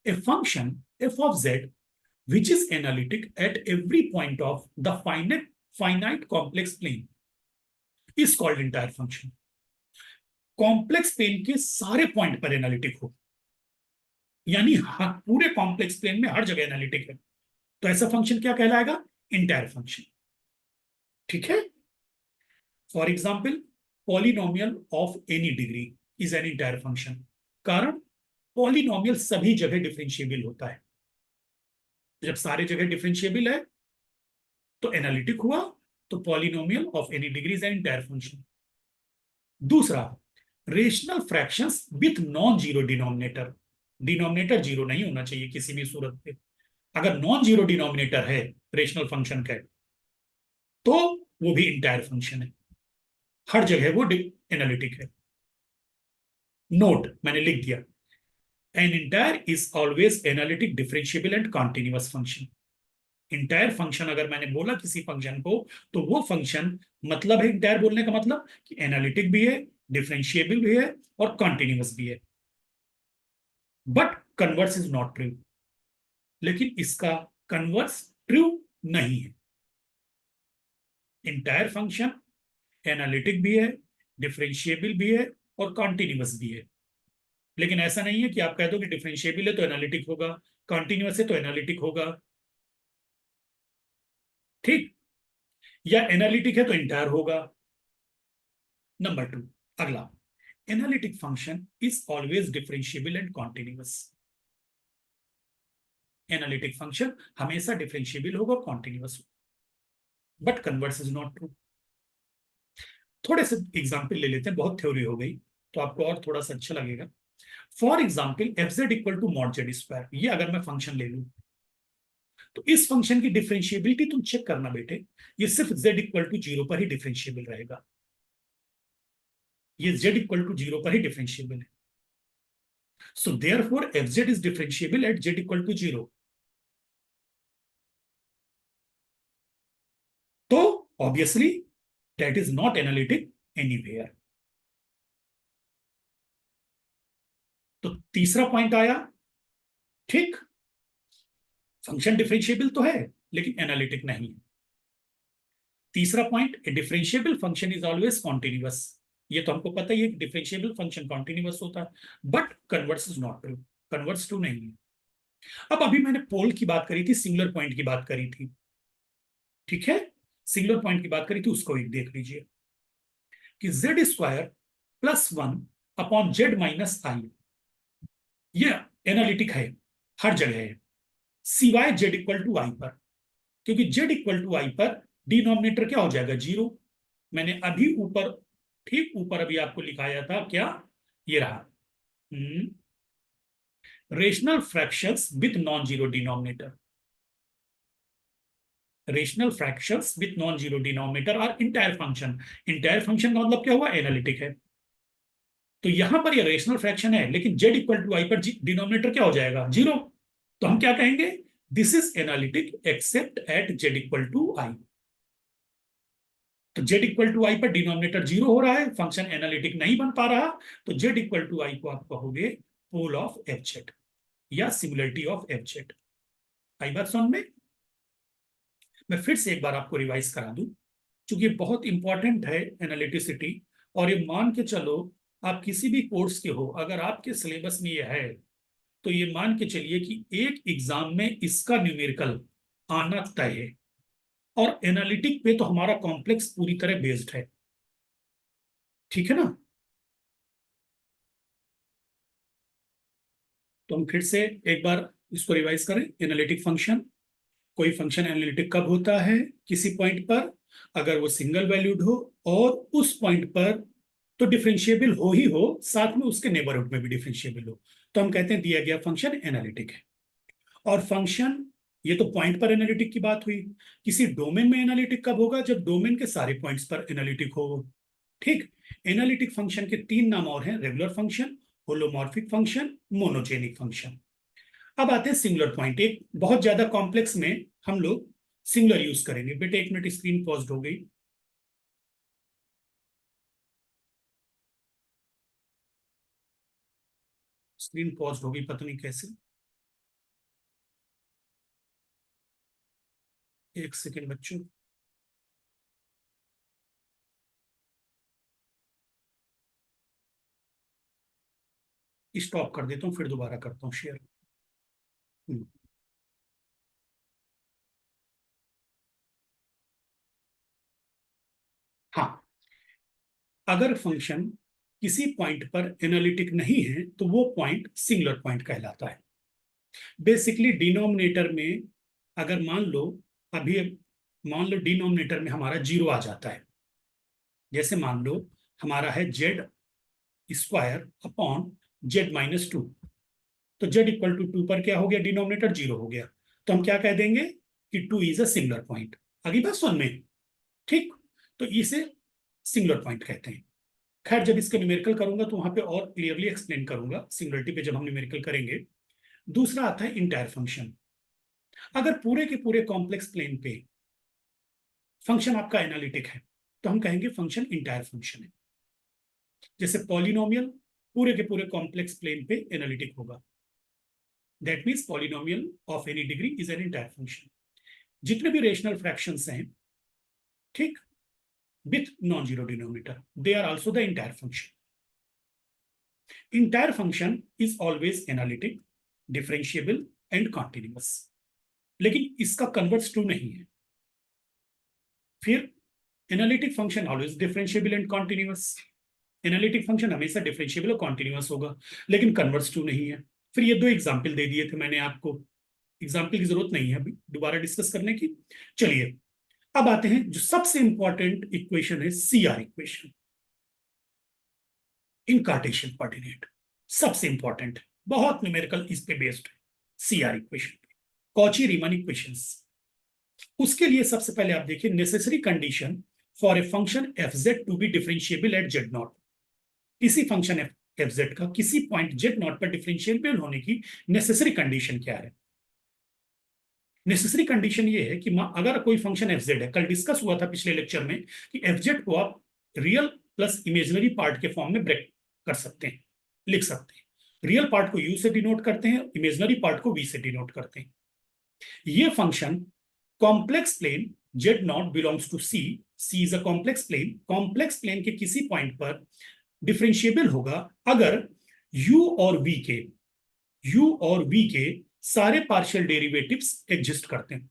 ए function F of Z which is analytic at every point of the finite complex plane। Is called entire function. Complex plane के सारे पॉइंट पर एनालिटिक हो, यानी पूरे कॉम्प्लेक्स प्लेन में हर जगह एनालिटिक है, तो ऐसा फंक्शन क्या कहलाएगा? Entire function. ठीक है। For example, polynomial of any degree is an entire function. कारण, पॉलिनोमियल सभी जगह डिफरेंशिएबल होता है। जब सारे जगह डिफरेंशिएबल है तो एनालिटिक हुआ, तो polynomial of any degree is an entire function. दूसरा, rational fractions with non zero denominator. Denominator zero नहीं होना चाहिए किसी भी सूरत पे। अगर नॉन जीरो डिनोमिनेटर है रेशनल फंक्शन का, तो वो भी इंटायर फंक्शन है, हर जगह वो एनालिटिक है। नोट, मैंने लिख दिया, an entire is always analytic, differentiable and continuous function. Entire function अगर मैंने बोला किसी फंक्शन को, तो वो फंक्शन, मतलब है इंटायर बोलने का मतलब कि एनालिटिक भी है, डिफरेंशिएबल भी है और कॉन्टिन्यूअस भी है। But converse is not true, लेकिन इसका कन्वर्स ट्रू नहीं है। इंटायर फंक्शन एनालिटिक भी है, डिफरेंशिएबल भी है और कॉन्टिन्यूअस भी है। लेकिन ऐसा नहीं है कि आप कह दो कि डिफरेंशिएबल है तो एनालिटिक होगा, कॉन्टिन्यूअस है तो एनालिटिक होगा। ठीक, या एनालिटिक है तो इंटायर होगा। नंबर टू, अगला, analytic function is always differentiable and continuous. Analytic function हमेशा डिफरेंशिएबल होगा, कॉन्टिन्यूअस होगा, but converse is not true. थोड़े से एग्जाम्पल ले लेते हैं, बहुत थ्योरी हो गई तो आपको और थोड़ा सा अच्छा लगेगा। For example, f z equal to mod z square, ये अगर मैं फंक्शन ले लूं, तो इस फंक्शन की डिफरेंशिएबिलिटी तुम चेक करना बेटे, ये सिर्फ z इक्वल टू जीरो पर ही डिफरेंशिएबल रहेगा। ये z इक्वल टू जीरो पर ही डिफरेंशिएबल है। So therefore f z is differentiable at z equal to zero. तो obviously that is not analytic anywhere. तो तीसरा पॉइंट आया, ठीक, फंक्शन डिफरेंशिएबल तो है लेकिन एनालिटिक नहीं है। तीसरा point, A differentiable function is always continuous. ये तो हमको पता ही है कि डिफरेंशिएबल फंक्शन कॉन्टिन्यूअस होता है, but converse is not true, converse true नहीं है। अब अभी मैंने पोल की बात करी थी, सिंगुलर पॉइंट की बात करी थी, ठीक है, सिंगुलर पॉइंट की बात करी थी, उसको एक देख लीजिए कि z square plus one upon z minus i, ये एनालिटिक है, हर जगह है, सिवाय जेड इक्वल टू आई पर। क्योंकि जेड इक्वल टू आई पर डिनोमिनेटर क्या हो जाएगा? जीरो। मैंने अभी ऊपर, ठीक ऊपर अभी आपको लिखाया था क्या, ये रहा, rational fractions with non zero denominator. Rational fractions with non zero denominator और इंटायर फंक्शन। इंटायर फंक्शन का मतलब क्या हुआ? एनालिटिक है। तो यहां पर ये रेशनल फ्रैक्शन है, लेकिन जेड इक्वल टू आई पर डिनोमिनेटर क्या हो जाएगा? जीरो। तो हम क्या कहेंगे? This is analytic except at z equal to i. तो जेड इक्वल टू आई पर डिनोमिनेटर जीरो हो रहा है, फंक्शन एनालिटिक नहीं बन पा रहा, तो जेड इक्वल टू आई को आप कहोगे पोल ऑफ एफ जेड या सिमिलरिटी ऑफ एफ जेड। आई बात समझ में? मैं फिर से एक बार आपको रिवाइज करा दूं, क्योंकि बहुत इंपॉर्टेंट है एनालिटिसिटी। और ये मान के चलो, आप किसी भी कोर्स के हो, अगर आपके सिलेबस में ये है, तो ये मान के चलिए कि एक एग्जाम में इसका न्यूमेरिकल आना तय है। और एनालिटिक पे तो हमारा कॉम्प्लेक्स पूरी तरह बेस्ड है, ठीक है ना? तो हम फिर से एक बार इसको रिवाइज करें। एनालिटिक फंक्शन, कोई फंक्शन एनालिटिक कब होता है? किसी पॉइंट पर, अगर वो सिंगल वैल्यूड हो और उस पॉइंट पर तो डिफरेंशिएबल हो ही हो, साथ में उसके नेबरहुड में भी डिफरेंशिएबल हो, तो हम कहते हैं दिया गया फंक्शन एनालिटिक है। और फंक्शन, ये तो पॉइंट पर एनालिटिक की बात हुई। किसी डोमेन में एनालिटिक कब होगा? जब डोमेन के सारे पॉइंट्स पर एनालिटिक हो। ठीक, एनालिटिक फंक्शन के तीन नाम और हैं, regular function, holomorphic function, monogenic function. अब आते हैं सिंगुलर पॉइंट। एक बहुत ज्यादा कॉम्प्लेक्स में हम लोग सिंगुलर यूज करेंगे। बेटे एक मिनट, स्क्रीन पॉज हो गई। स्क्रीन पॉज हो गई, पता नहीं कैसे। एक सेकेंड बच्चों। स्टॉप कर देता हूं, फिर दोबारा करता हूं शेयर। हाँ, अगर फंक्शन किसी पॉइंट पर एनालिटिक नहीं है तो वो पॉइंट सिंगुलर पॉइंट कहलाता है। बेसिकली डिनोमिनेटर में अगर मान लो, अभी मान लो डिनोमिनेटर में हमारा जीरो आ जाता है, जैसे मान लो हमारा है Z square upon z minus two, तो जेड इक्वल टू टू पर क्या हो गया, डिनोमिनेटर जीरो हो गया, तो हम क्या कह देंगे कि two is a singular point. आगे बात समझ में? ठीक, तो इसे सिंगुलर पॉइंट कहते हैं। खैर जब इसके न्यूमेरिकल करूंगा तो वहां पे और क्लियरली एक्सप्लेन करूंगा सिंगुलरिटी पे, जब हम न्यूमेरिकल करेंगे। दूसरा आता है इंटायर फंक्शन। अगर पूरे के पूरे कॉम्प्लेक्स प्लेन पे फंक्शन आपका एनालिटिक है तो हम कहेंगे फंक्शन इंटायर फंक्शन है। जैसे पॉलिनोमियल पूरे के पूरे कॉम्प्लेक्स प्लेन पे एनालिटिक होगा, that means polynomial of any degree is an entire function. जितने भी रेशनल फ्रैक्शंस हैं, ठीक, with non zero denominator, they are also the entire function. Entire function is always analytic, differentiable and continuous, लेकिन इसका कन्वर्स टू नहीं है। फिर analytic function always differentiable and continuous, analytic function हमेशा डिफरेंशिएबल और कॉन्टिन्यूअस होगा, लेकिन कन्वर्स टू नहीं है। फिर ये दो एग्जाम्पल दे दिए थे मैंने आपको, एग्जाम्पल की जरूरत नहीं है अभी दोबारा डिस्कस करने की। चलिए अब आते हैं जो सबसे इंपॉर्टेंट इक्वेशन है, CR equation in cartesian coordinate. सबसे इंपॉर्टेंट, बहुत न्यूमेरिकल इस पे बेस्ड है CR equation, Cauchy Riemann equations. उसके लिए सबसे पहले आप देखिए necessary condition for a function f z to be differentiable at z naught. किसी फंक्शन एफ जेड का किसी पॉइंट जेड नॉट पर डिफरेंशिएबल होने की नेसेसरी कंडीशन क्या है? नेसेसरी कंडीशन ये है कि अगर कोई फंक्शन एफ जेड है, कल डिस्कस हुआ था पिछले लेक्चर में कि एफ जेड को आप रियल प्लस इमेजिनरी पार्ट के फॉर्म में ब्रेक कर सकते हैं, लिख सकते हैं। रियल पार्ट को यू से डिनोट करते हैं, इमेजिनरी पार्ट को वी से डिनोट करते हैं। ये function complex plane z naught belongs to C, C is a complex plane, complex plane के किसी पॉइंट पर डिफरेंशिएबल होगा अगर u और v के, u और v के सारे पार्शियल डेरिवेटिव्स एग्जिस्ट करते हैं।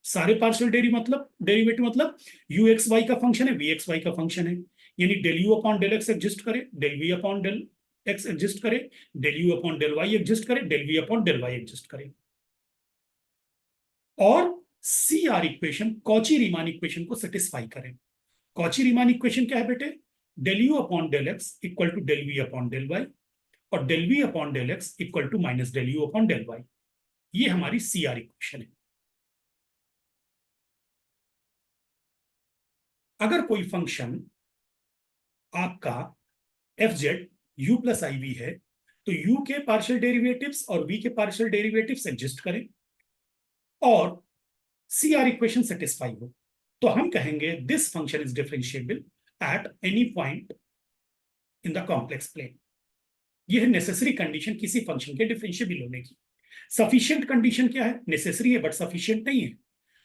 सारे पार्शियल डेरिवेटिव मतलब u एक्स वाई का फंक्शन है, v एक्स वाई का फंक्शन है, यानी del u upon del x exist करे, del v upon del x exist करे, del u upon del y exist करे, del v upon del y exist करे। और C R equation Cauchy Riemann equation को सेटिस्फाई करें। कॉची रीमान इक्वेशन क्या है बेटे? Del u upon del x equal to del v upon del y, और del v upon del x equal to minus del u upon del y. ये हमारी सी आर इक्वेशन है। अगर कोई फंक्शन आपका f z u plus i v है तो यू के पार्शियल डेरिवेटिव्स और वी के पार्शियल डेरिवेटिव्स एग्जिस्ट करें और सी आर इक्वेशन सेटिस्फाई हो, तो हम कहेंगे this function is differentiable at any point in the complex plane. ये है नेसेसरी कंडीशन किसी फंक्शन के डिफरेंशिएबल होने की। सफिशिएंट कंडीशन क्या है? नेसेसरी है बट सफिशिएंट नहीं है।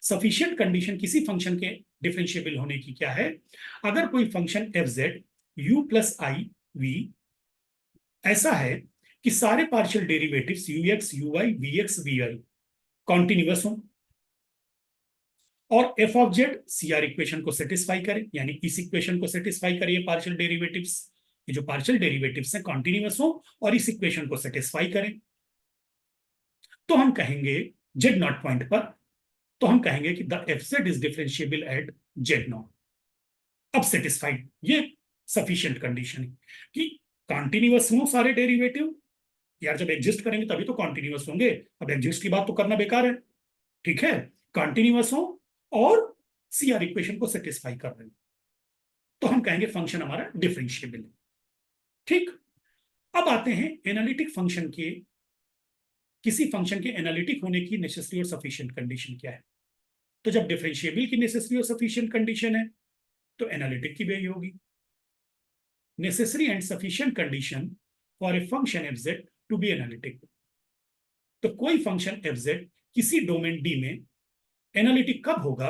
सफिशिएंट कंडीशन किसी फंक्शन के डिफरेंशिएबल होने की क्या है? अगर कोई function f z u plus i v ऐसा है कि सारे partial derivatives u x u y v x v i continuous हो, और f of z C R equation को सेटिस्फाई करे, यानी इस इक्वेशन को सेटिस्फाई करे, पार्शियल डेरिवेटिव्स, ये जो पार्शियल डेरिवेटिव्स हैं कॉन्टिन्यूअस हो और इस इक्वेशन को सेटिस्फाई करें, तो हम कहेंगे जेड नॉट पॉइंट पर, तो हम कहेंगे कि the F z is differentiable at z not. अब सेटिस्फाइड, ये सफिशिएंट कंडीशन है कि कॉन्टिन्यूअस हो सारे डेरिवेटिव। यार जब एग्जिस्ट करेंगे तभी तो कॉन्टिन्यूअस होंगे, अब एग्जिस्ट की बात तो करना बेकार है। ठीक है, कॉन्टिन्यूअस हो और सी आर इक्वेशन को सेटिस्फाई कर रहे हैं, तो हम कहेंगे फंक्शन हमारा डिफरेंशिएबल है। ठीक, अब आते हैं एनालिटिक फंक्शन के, किसी फंक्शन के एनालिटिक होने की नेसेसरी और सफिशिएंट कंडीशन क्या है? तो जब डिफरेंशिएबल की नेसेसरी और सफिशिएंट कंडीशन है तो एनालिटिक की भी यही होगी। Necessary and sufficient condition for a function f z to be analytic. तो कोई फंक्शन एफ जेड किसी डोमेन डी में एनालिटिक कब होगा,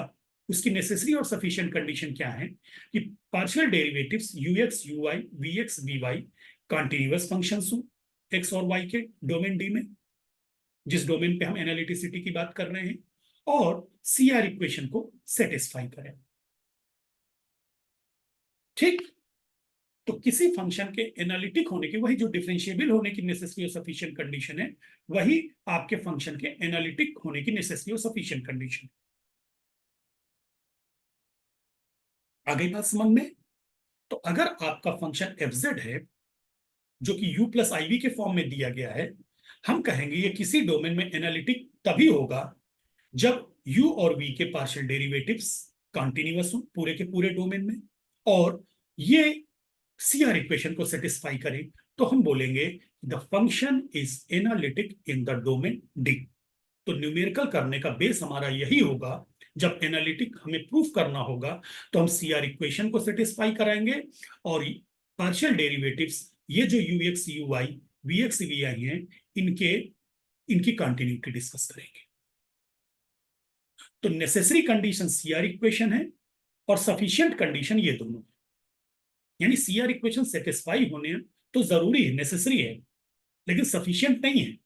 उसकी नेसेसरी और सफिशिएंट कंडीशन क्या है कि partial derivatives u x u y v x v y continuous functions हो, एक्स और वाई के डोमेन डी में, जिस डोमेन पे हम एनालिटिसिटी की बात कर रहे हैं, और सीआर इक्वेशन को सेटिस्फाई करें। ठीक, तो किसी फंक्शन के एनालिटिक होने की, वही जो डिफरेंशिएबल होने की नेसेसरी और सफिशिएंट कंडीशन है, वही आपके फंक्शन के एनालिटिक होने की नेसेसरी और सफिशिएंट कंडीशन। आ गई बात समझ में? तो अगर आपका फंक्शन एफ जेड है, जो कि u प्लस आई वी के फॉर्म में दिया गया है, हम कहेंगे ये किसी डोमेन में एनालिटिक तभी होगा जब u और v के पार्शियल डेरिवेटिव्स कॉन्टिन्यूअस हो पूरे के पूरे डोमेन में, और ये सीआर इक्वेशन को सेटिस्फाई करें, तो हम बोलेंगे the function is analytic in the domain D. तो न्यूमेरिकल करने का बेस हमारा यही होगा, जब एनालिटिक हमें प्रूफ करना होगा तो हम सीआर इक्वेशन को सेटिस्फाई कराएंगे, और पार्शियल डेरिवेटिव्स, ये जो u x u y v x v i हैं, इनके इनकी कंटिन्यूटी डिस्कस करेंगे। तो नेसेसरी कंडीशन सीआर इक्वेशन है, और सफिशिएंट कंडीशन ये दोनों, यानी सीआर इक्वेशन सेटिस्फाई होने तो जरूरी है, नेसेसरी है, लेकिन सफिशिएंट नहीं है।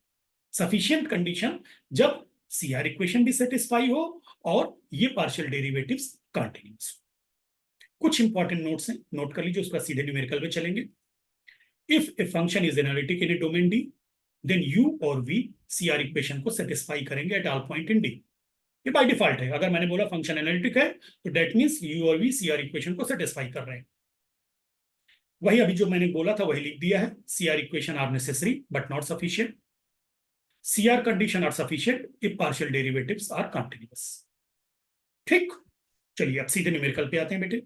सफिशिएंट कंडीशन जब सीआर इक्वेशन भी सेटिस्फाई हो और ये पार्शियल डेरिवेटिव्स कंटिन्यूअस। कुछ इंपॉर्टेंट नोट्स हैं, नोट कर लीजिए, उसका सीधे न्यूमेरिकल पे चलेंगे। If a function is analytic in a domain D, then u और वी सीआर इक्वेशन को सेटिस्फाई करेंगे at all point in D. ये बाय डिफॉल्ट है, अगर मैंने बोला फंक्शन एनालिटिक है तो दैट मींस यू और वी सीआर इक्वेशन को सेटिस्फाई कर रहे हैं। वही अभी जो मैंने बोला था वही लिख दिया है, CR equation are necessary but not sufficient, CR condition are sufficient if partial derivatives are continuous. ठीक, चलिए अब सीधे न्यूमेरिकल पे आते हैं बेटे।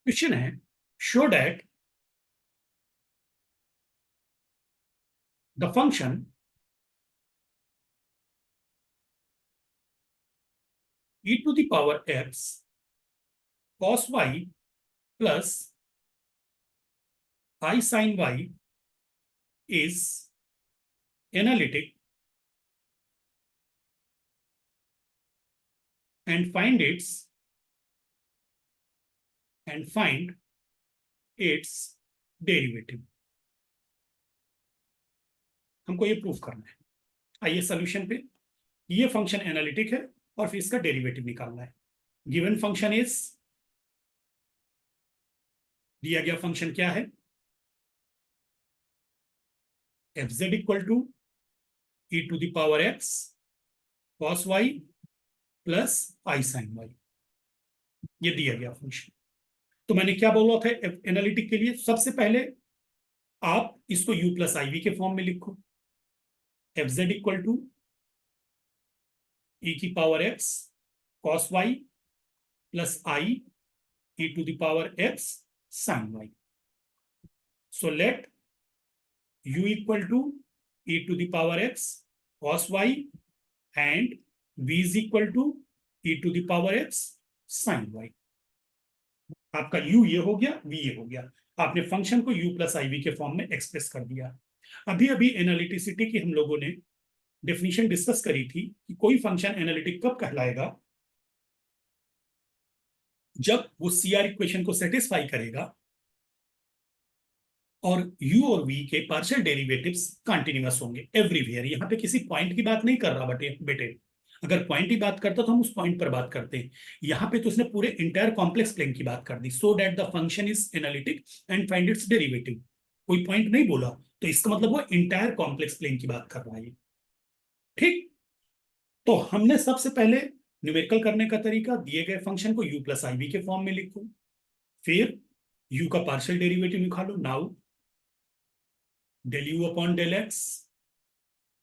क्वेश्चन है, show that the function e to the power x cos y plus I sin y is analytic and find its derivative. हमको ये प्रूफ करना है। आइए सॉल्यूशन पे। ये फंक्शन एनालिटिक है और फिर इसका डेरिवेटिव निकालना है। गिवन फंक्शन इज, दिया गया फंक्शन क्या है, f z equal to e to the power x cos y plus i sine y, ये दिया गया फंक्शन। तो मैंने क्या बोला था एनालिटिक के लिए, सबसे पहले आप इसको u प्लस आई वी के फॉर्म में लिखो, f z equal to e की power x cos y plus i e to the power x sine y. So let u equal to e to the power x cos y and v is equal to e to the power x sine y. आपका u ये हो गया, v ये हो गया, आपने फंक्शन को u प्लस आई वी के फॉर्म में एक्सप्रेस कर दिया। अभी अभी एनालिटिसिटी की हम लोगों ने डेफिनेशन डिस्कस करी थी कि कोई फंक्शन एनालिटिक कब कहलाएगा, जब वो सीआर इक्वेशन को सेटिस्फाई करेगा और u और v के पार्शियल डेरिवेटिव्स कंटिन्यूअस होंगे एवरीवेयर। यहां पे किसी पॉइंट की बात नहीं कर रहा बेटे, अगर पॉइंट की बात करता तो हम उस पॉइंट पर बात करते हैं। यहां पे तो उसने पूरे इंटायर कॉम्प्लेक्स प्लेन की बात कर दी, so that the function is analytic and find its derivative. कोई पॉइंट नहीं बोला, तो इसका मतलब वो इंटायर कॉम्प्लेक्स प्लेन की बात कर रहा है। ठीक, तो हमने सबसे पहले न्यूमेरिकल करने का तरीका, दिए गए फंक्शन को u प्लस आई वी के फॉर्म में लिखो, फिर u का पार्शियल डेरिवेटिव निकालो। Now del u upon del x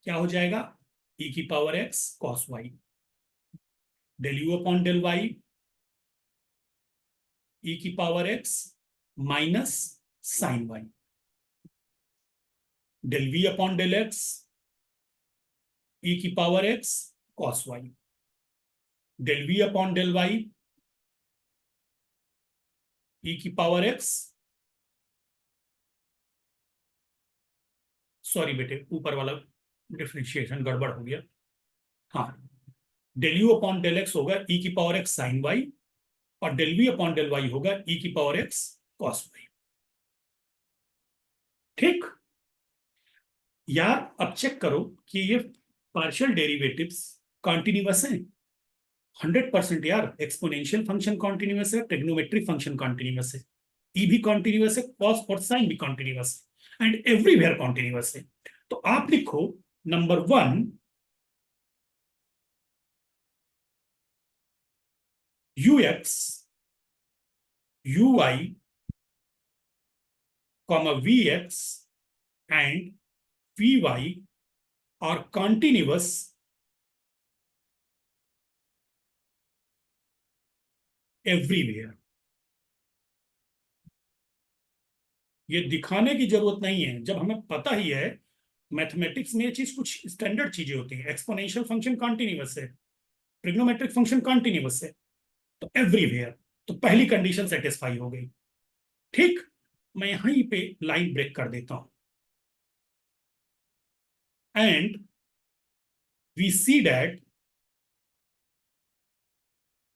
क्या हो जाएगा, e की power x cos y, del u upon del y e की power x minus sine y, del v upon del x e की power x cos y, del v upon del y e की पावर एक्स, सॉरी बेटे ऊपर वाला डिफरेंशिएशन गड़बड़ हो गया, हाँ, del u upon del x होगा ई की पावर एक्स साइन वाई, और del v upon del y होगा ई की पावर एक्स कॉस वाई। ठीक, यार अब चेक करो कि ये पार्शियल डेरिवेटिव्स कॉन्टिन्यूअस हैं। 100% यार, एक्सपोनेंशियल फंक्शन कॉन्टिन्यूअस है, ट्रिग्नोमेट्रिक फंक्शन कॉन्टिन्यूअस है, ई भी कॉन्टिन्यूअस है, कॉस और साइन भी कॉन्टिन्यूअस है, एंड एवरीवेयर कॉन्टिन्यूअस है। तो आप लिखो number 1 u x u y comma v x and v y are continuous everywhere. ये दिखाने की जरूरत नहीं है, जब हमें पता ही है, मैथमेटिक्स में ये चीज कुछ स्टैंडर्ड चीजें होती हैं, एक्सपोनेंशियल फंक्शन कॉन्टिन्यूअस है, ट्रिग्नोमेट्रिक फंक्शन कॉन्टिन्यूअस है, तो एवरीवेयर, तो पहली कंडीशन सेटिस्फाई हो गई। ठीक, मैं यहीं पे लाइन ब्रेक कर देता हूं, एंड वी सी दैट,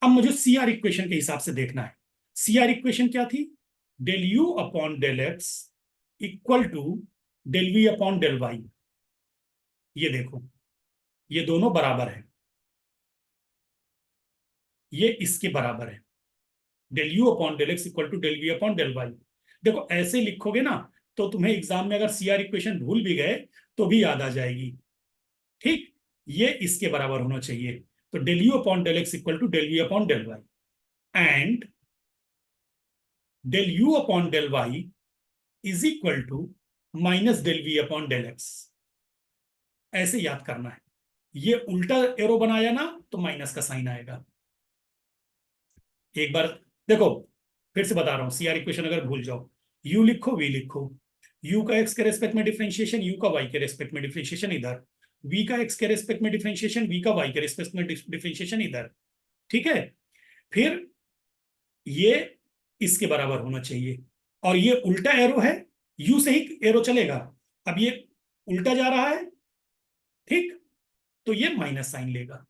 अब मुझे सीआर इक्वेशन के हिसाब से देखना है। सीआर इक्वेशन क्या थी? Del u upon del x equal to del v upon del y. ये देखो, ये दोनों बराबर है, ये इसके बराबर है, del u upon del x equal to del v upon del y. देखो ऐसे लिखोगे ना तो तुम्हें एग्जाम में अगर सीआर इक्वेशन भूल भी गए तो भी याद आ जाएगी। ठीक, ये इसके बराबर होना चाहिए, तो del u upon del x equal to del v upon del y, and del u upon del y is equal to minus del v upon del x. ऐसे याद करना है, ये उल्टा एरो बनाया ना तो माइनस का साइन आएगा। एक बार देखो, फिर से बता रहा हूं, सीआर इक्वेशन अगर भूल जाओ, यू लिखो वी लिखो, यू का एक्स के रेस्पेक्ट में डिफरेंशिएशन, यू का वाई के रेस्पेक्ट में डिफरेंशिएशन इधर, वी का एक्स के रेस्पेक्ट में डिफरेंशिएशन, वी का वाई के रेस्पेक्ट में डिफरेंशिएशन इधर। ठीक है, फिर ये इसके बराबर होना चाहिए, और ये उल्टा एरो है, यू से ही एरो चलेगा, अब ये उल्टा जा रहा है। ठीक, तो ये माइनस साइन लेगा,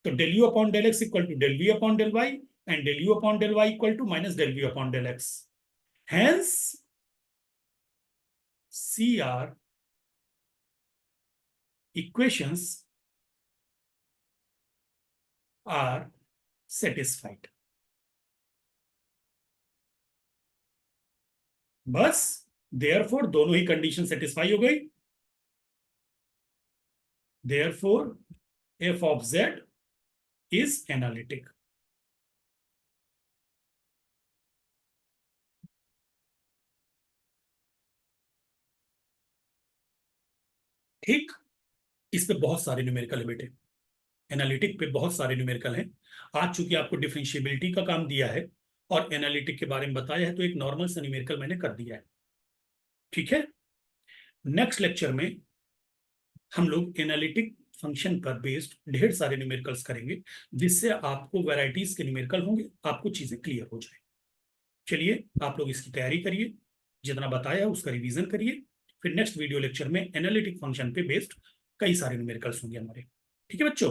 तो del u upon del x equal to del v upon del y, and del u upon del y equal to minus del v upon del x. Hence, CR equations are satisfied. बस therefore दोनों ही कंडीशन सेटिस्फाई हो गई, therefore f of z is analytic. ठीक, इस पे बहुत सारे न्यूमेरिकल है बेटे, एनालिटिक पे बहुत सारे न्यूमेरिकल हैं। आज चूंकि आपको डिफरेंशिएबिलिटी का काम दिया है और एनालिटिक के बारे में बताया है, तो एक नॉर्मल सा न्यूमेरिकल मैंने कर दिया है। ठीक है, नेक्स्ट लेक्चर में हम लोग एनालिटिक फंक्शन पर बेस्ड ढेर सारे न्यूमेरिकल्स करेंगे, जिससे आपको वैरायटीज के न्यूमेरिकल होंगे, आपको चीजें क्लियर हो जाए। चलिए आप लोग इसकी तैयारी करिए, जितना बताया उसका रिवीजन करिए, फिर नेक्स्ट वीडियो लेक्चर में एनालिटिक फंक्शन पे बेस्ड कई सारे न्यूमेरिकल्स होंगे हमारे। ठीक है बच्चों।